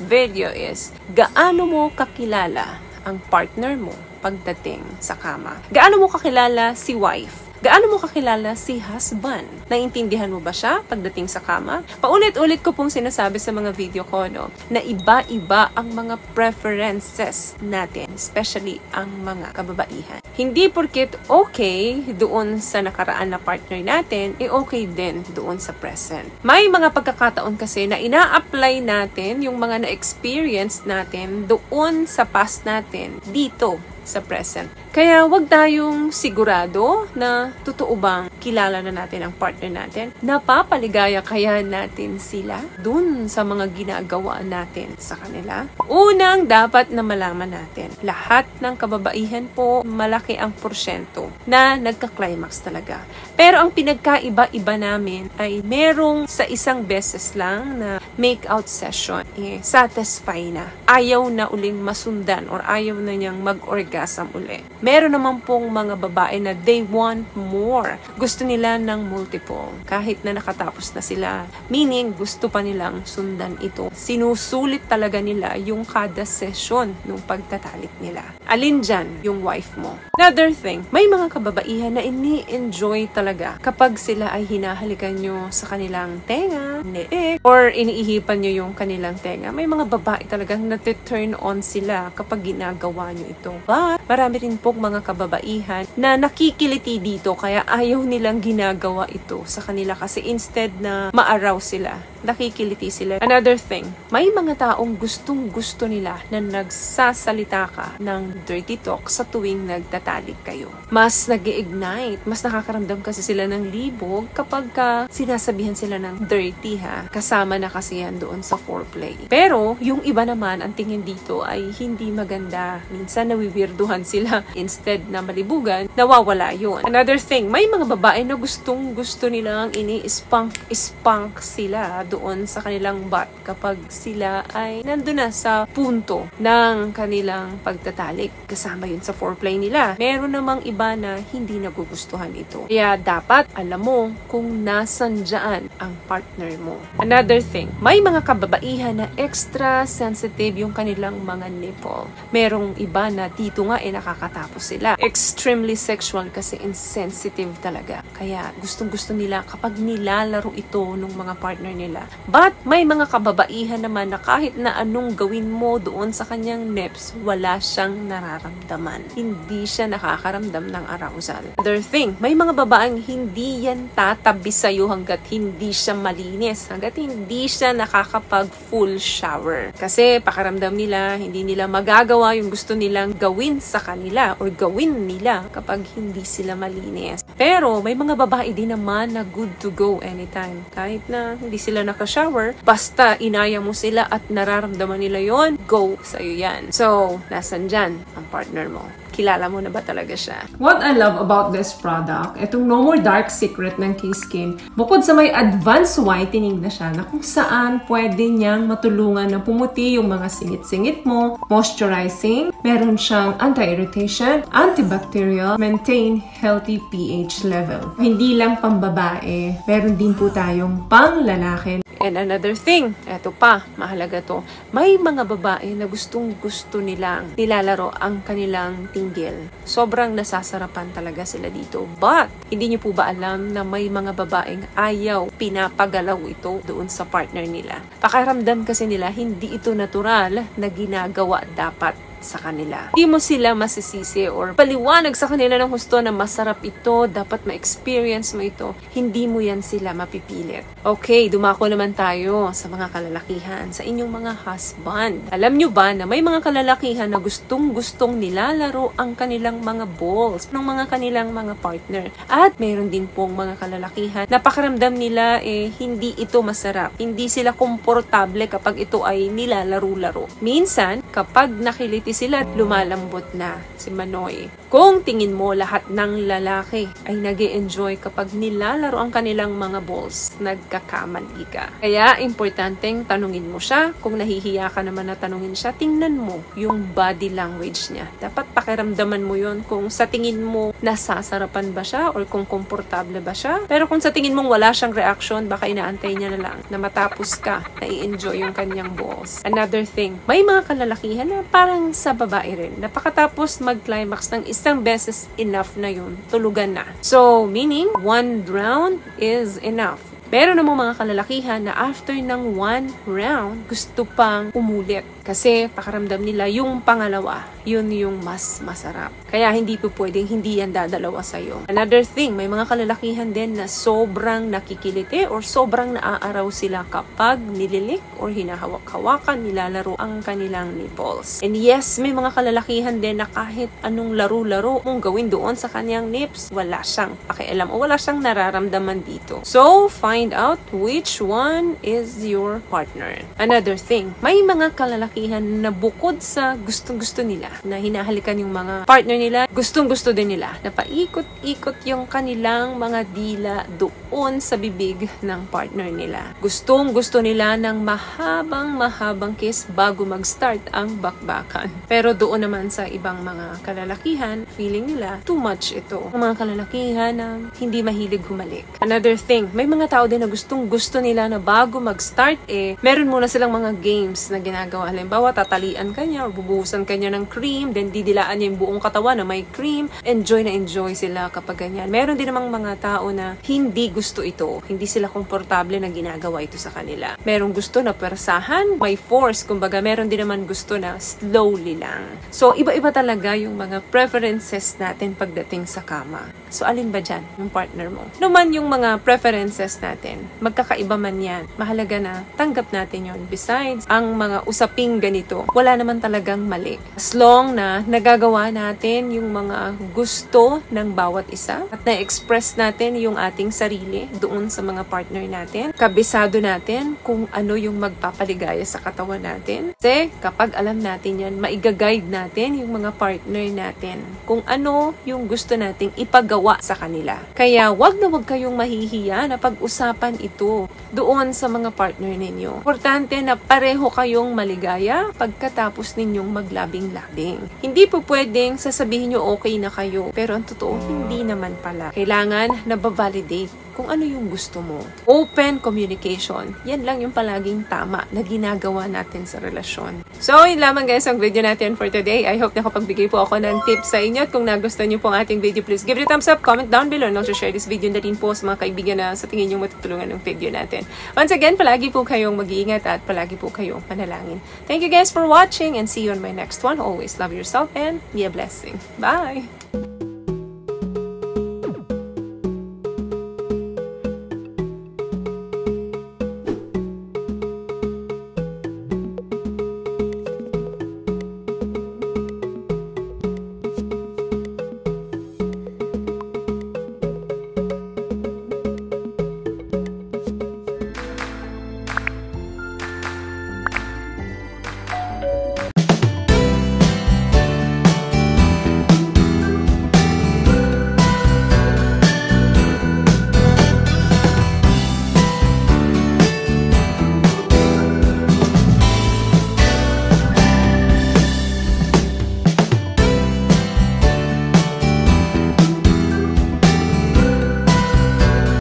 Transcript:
video is, gaano mo kakilala ang partner mo pagdating sa kama? Gaano mo kakilala si wife? Gaano mo kakilala si husband? Naintindihan mo ba siya pagdating sa kama? Paulit-ulit ko pong sinasabi sa mga video ko, no, na iba-iba ang mga preferences natin, especially ang mga kababaihan. Hindi porket okay doon sa nakaraan na partner natin, okay din doon sa present. May mga pagkakataon kasi na ina-apply natin yung mga na-experience natin doon sa past natin, dito sa present. Kaya wag tayong sigurado na totoo bang kilala na natin ang partner natin. Napapaligaya kaya natin sila dun sa mga ginagawa natin sa kanila. Unang dapat na malaman natin, lahat ng kababaihan po, malaki ang porsyento na nagka-climax talaga. Pero ang pinagkaiba-iba namin ay merong sa isang beses lang na make-out session, satisfy na. Ayaw na uling masundan or ayaw na niyang mag-orgasm uli. Meron naman pong mga babae na they want more. Gusto nila ng multiple. Kahit na nakatapos na sila. Meaning, gusto pa nilang sundan ito. Sinusulit talaga nila yung kada session ng pagtatalik nila. Alin dyan yung wife mo? Another thing, may mga kababaihan na ini-enjoy talaga kapag sila ay hinahalikan nyo sa kanilang tenga, neek, or iniihipan nyo yung kanilang tenga. May mga babae talagang nati-turn on sila kapag ginagawa nyo ito. But, marami rin pong mga kababaihan na nakikiliti dito kaya ayaw nilang ginagawa ito sa kanila kasi instead na maaraw sila, nakikiliti sila. Another thing, may mga taong gustong-gusto nila na nagsasalita ka ng dirty talk sa tuwing nagtatalik kayo. Mas nag-ignite, mas nakakaramdam kasi sila ng libog kapag sinasabihan sila ng dirty kasama na kasi yan doon sa foreplay. Pero, yung iba naman, ang tingin dito ay hindi maganda. Minsan nawiwirduhan sila. Instead na malibugan, nawawala yun. Another thing, may mga babae na gustong-gusto nilang ini-spunk sila doon sa kanilang butt kapag sila ay nandun na sa punto ng kanilang pagtatalik. Kasama yun sa foreplay nila. Meron namang iba na hindi nagugustuhan ito. Kaya dapat alam mo kung nasan dyan ang partner mo. Another thing, may mga kababaihan na extra sensitive yung kanilang mga nipple. Merong iba na dito nga nakakatapos sila. Extremely sexual kasi insensitive talaga. Kaya gustong-gusto nila kapag nilalaro ito ng mga partner nila. But may mga kababaihan naman na kahit na anong gawin mo doon sa kanyang nips, wala siyang nararamdaman. Hindi siya nakakaramdam ng arousal. Other thing, may mga babaeng hindi yan tatabi sa'yo hanggat hindi siya malinis, hanggat hindi siya nakakapag full shower. Kasi pakaramdam nila, hindi nila magagawa yung gusto nilang gawin sa kanila or gawin nila kapag hindi sila malinis. Pero may mga babae din naman na good to go anytime. Kahit na hindi sila nakashower, basta inaya mo sila at nararamdaman nila yon, go sa'yo yan. So, nasan dyan ang partner mo? Kilala mo na ba talaga siya? What I love about this product, itong No More Dark Secret ng K-Skin, bukod sa may advanced whitening na siya na kung saan pwede niyang matulungan na pumuti yung mga singit-singit mo, moisturizing, meron siyang anti-irritation, antibacterial, maintain healthy pH level. Hindi lang pambabae, meron din po tayong pang-lalaki. And another thing, eto pa, mahalaga to, may mga babae na gustong-gusto nilang nilalaro ang kanilang tinggil. Sobrang nasasarapan talaga sila dito. But, hindi niyo po ba alam na may mga babaeng ayaw pinapagalaw ito doon sa partner nila? Pakiramdam kasi nila, hindi ito natural na ginagawa dapat sa kanila. Hindi mo sila masisisi or paliwanag sa kanila ng husto na masarap ito, dapat ma-experience mo ito. Hindi mo yan sila mapipilit. Okay, dumako naman tayo sa mga kalalakihan, sa inyong mga husband. Alam nyo ba na may mga kalalakihan na gustong-gustong nilalaro ang kanilang mga balls ng mga kanilang mga partner. At mayroon din pong mga kalalakihan na pakiramdam nila hindi ito masarap. Hindi sila komportable kapag ito ay nilalaro-laro. Minsan, kapag nakiliti pati sila lumalambot na, si Manoy. Kung tingin mo lahat ng lalaki ay nag-e-enjoy kapag nilalaro ang kanilang mga balls, nagkakamali ka. Kaya importanteng tanungin mo siya. Kung nahihiya ka naman na tanungin siya, tingnan mo yung body language niya. Dapat pakiramdaman mo yun kung sa tingin mo nasasarapan ba siya or kung komportable ba siya. Pero kung sa tingin mong wala siyang reaction, baka inaantay niya na lang na matapos ka na i-enjoy yung kanyang balls. Another thing, may mga kalalakihan na parang sa babae rin. Napakatapos mag-climax ng isang beses, enough na yun. Tulugan na. So, meaning, one round is enough. Pero namang mga kalalakihan na after ng one round, gusto pang umulit. Kasi pakaramdam nila yung pangalawa, yun yung mas masarap. Kaya hindi po pwedeng hindi yan dadalawa sa'yo. Another thing, may mga kalalakihan din na sobrang nakikiliti or sobrang naaaraw sila kapag nililik or hinahawak-hawakan, nilalaro ang kanilang nipples. And yes, may mga kalalakihan din na kahit anong laro-laro mong gawin doon sa kanyang nips, wala siyang pakialam o wala siyang nararamdaman dito. So, find out which one is your partner. Another thing, may mga kalalakihan na bukod sa gustong-gusto nila, na hinahalikan yung mga partner nila, gustong-gusto din nila na paikot-ikot yung kanilang mga dila doon sa bibig ng partner nila. Gustong-gusto nila ng mahabang kiss bago mag-start ang bakbakan. Pero doon naman sa ibang mga kalalakihan, feeling nila too much ito. Ang mga kalalakihan na hindi mahilig humalik. Another thing, may mga tao din na gustong-gusto nila na bago mag-start, meron muna silang mga games na ginagawa. Halimbawa, tatalian ka niya or bubuhusan ka niya ng cream, then didilaan niya yung buong katawan na may cream. Enjoy na enjoy sila kapag ganyan. Meron din namang mga tao na hindi gusto ito. Hindi sila komportable na ginagawa ito sa kanila. Merong gusto na persahan, may force. Kumbaga, meron din naman gusto na slowly lang. So, iba-iba talaga yung mga preferences natin pagdating sa kama. So, alin ba dyan yung partner mo? Naman yung mga preferences natin, magkakaiba man yan. Mahalaga na tanggap natin yon. Besides, ang mga usaping ganito, wala naman talagang mali. As long na nagagawa natin yung mga gusto ng bawat isa at na-express natin yung ating sarili doon sa mga partner natin, kabisado natin kung ano yung magpapaligaya sa katawan natin. Kasi kapag alam natin yan, maiga-guide natin yung mga partner natin kung ano yung gusto nating ipagawa sa kanila. Kaya wag na wag kayong mahihiya na pag-usapan ito doon sa mga partner ninyo. Importante na pareho kayong maligaya pagkatapos ninyong maglabing-labing. Hindi po pwedeng sasabihin nyo okay na kayo, pero ang totoo, hindi naman pala. Kailangan na-validate kung ano yung gusto mo. Open communication. Yan lang yung palaging tama na ginagawa natin sa relasyon. So, yun lamang guys ang video natin for today. I hope nakapagbigay po ako ng tips sa inyo. At kung nagustuhan nyo po ang ating video, please give it a thumbs up, comment down below, and also share this video na rin po sa mga kaibigan na sa tingin nyo matutulungan ng video natin. Once again, palagi po kayong mag-iingat at palagi po kayong panalangin. Thank you guys for watching and see you on my next one. Always love yourself and be a blessing. Bye!